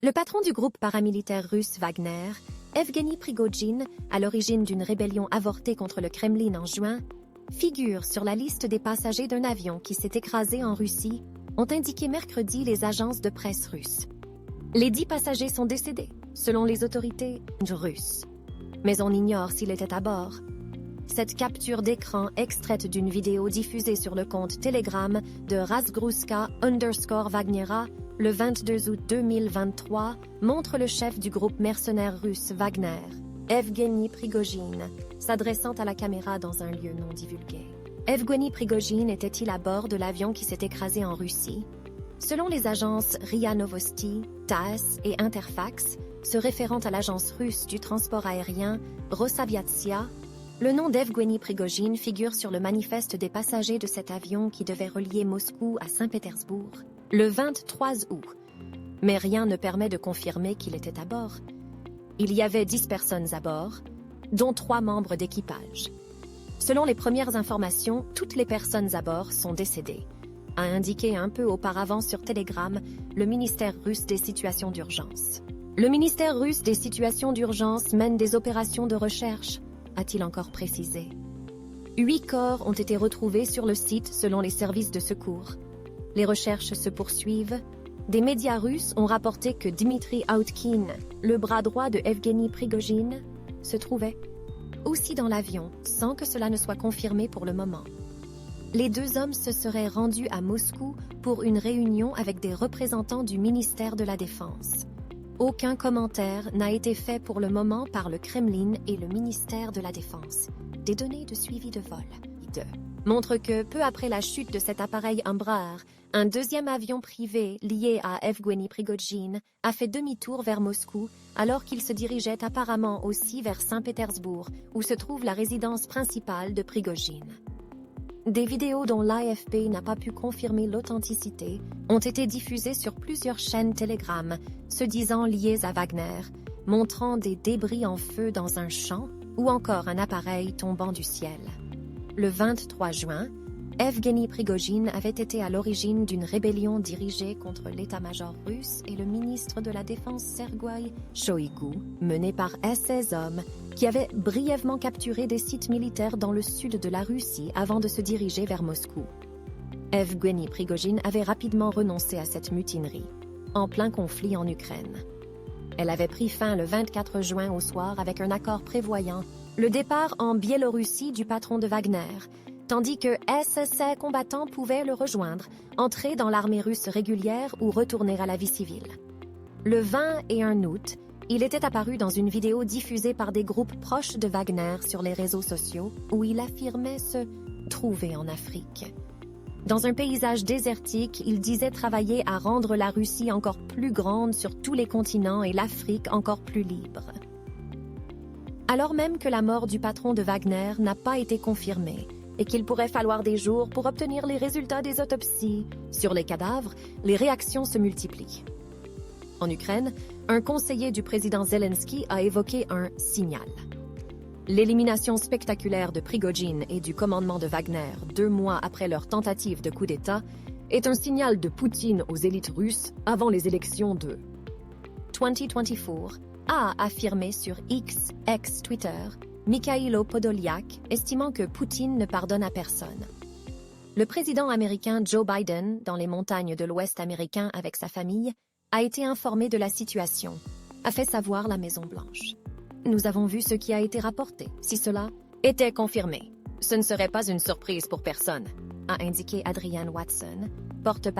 Le patron du groupe paramilitaire russe Wagner, Evgeny Prigojine, à l'origine d'une rébellion avortée contre le Kremlin en juin, figure sur la liste des passagers d'un avion qui s'est écrasé en Russie, ont indiqué mercredi les agences de presse russes. Les 10 passagers sont décédés, selon les autorités russes. Mais on ignore s'il était à bord. Cette capture d'écran extraite d'une vidéo diffusée sur le compte Telegram de Razgruska_Wagnera le 22 août 2023 montre le chef du groupe mercenaire russe Wagner, Evgeny Prigojine, s'adressant à la caméra dans un lieu non divulgué. Evgeny Prigojine était-il à bord de l'avion qui s'est écrasé en Russie? Selon les agences RIA Novosti, TASS et Interfax, se référant à l'agence russe du transport aérien Rosaviatsia, le nom d'Evgeny Prigojine figure sur le manifeste des passagers de cet avion qui devait relier Moscou à Saint-Pétersbourg le 23 août. Mais rien ne permet de confirmer qu'il était à bord. Il y avait 10 personnes à bord, dont 3 membres d'équipage. Selon les premières informations, toutes les personnes à bord sont décédées, a indiqué un peu auparavant sur Telegram le ministère russe des situations d'urgence. Le ministère russe des situations d'urgence mène des opérations de recherche, a-t-il encore précisé. 8 corps ont été retrouvés sur le site selon les services de secours. Les recherches se poursuivent. Des médias russes ont rapporté que Dmitri Autkin, le bras droit de Evgeny Prigojine, se trouvait aussi dans l'avion, sans que cela ne soit confirmé pour le moment. Les 2 hommes se seraient rendus à Moscou pour une réunion avec des représentants du ministère de la Défense. Aucun commentaire n'a été fait pour le moment par le Kremlin et le ministère de la Défense. Des données de suivi de vol montrent que, peu après la chute de cet appareil Embraer, un deuxième avion privé lié à Evgeny Prigojine a fait demi-tour vers Moscou alors qu'il se dirigeait apparemment aussi vers Saint-Pétersbourg, où se trouve la résidence principale de Prigojine. Des vidéos dont l'AFP n'a pas pu confirmer l'authenticité ont été diffusées sur plusieurs chaînes Telegram, se disant liées à Wagner, montrant des débris en feu dans un champ ou encore un appareil tombant du ciel. Le 23 juin, Evgeny Prigojine avait été à l'origine d'une rébellion dirigée contre l'état-major russe et le ministre de la Défense Sergueï Shoigu, menée par 16 hommes qui avaient brièvement capturé des sites militaires dans le sud de la Russie avant de se diriger vers Moscou. Evgeny Prigojine avait rapidement renoncé à cette mutinerie, en plein conflit en Ukraine. Elle avait pris fin le 24 juin au soir avec un accord prévoyant le départ en Biélorussie du patron de Wagner, tandis que ses combattants pouvaient le rejoindre, entrer dans l'armée russe régulière ou retourner à la vie civile. Le 21 août, il était apparu dans une vidéo diffusée par des groupes proches de Wagner sur les réseaux sociaux où il affirmait se trouver en Afrique. Dans un paysage désertique, il disait travailler à rendre la Russie encore plus grande sur tous les continents et l'Afrique encore plus libre. Alors même que la mort du patron de Wagner n'a pas été confirmée et qu'il pourrait falloir des jours pour obtenir les résultats des autopsies sur les cadavres, les réactions se multiplient. En Ukraine, un conseiller du président Zelensky a évoqué un signal. L'élimination spectaculaire de Prigojine et du commandement de Wagner 2 mois après leur tentative de coup d'État est un signal de Poutine aux élites russes avant les élections de 2024, a affirmé sur X, ex-Twitter, Mikhailo Podolyak, estimant que Poutine ne pardonne à personne. Le président américain Joe Biden, dans les montagnes de l'Ouest américain avec sa famille, a été informé de la situation, a fait savoir la Maison-Blanche. Nous avons vu ce qui a été rapporté. Si cela était confirmé, ce ne serait pas une surprise pour personne, a indiqué Adrienne Watson, porte-parole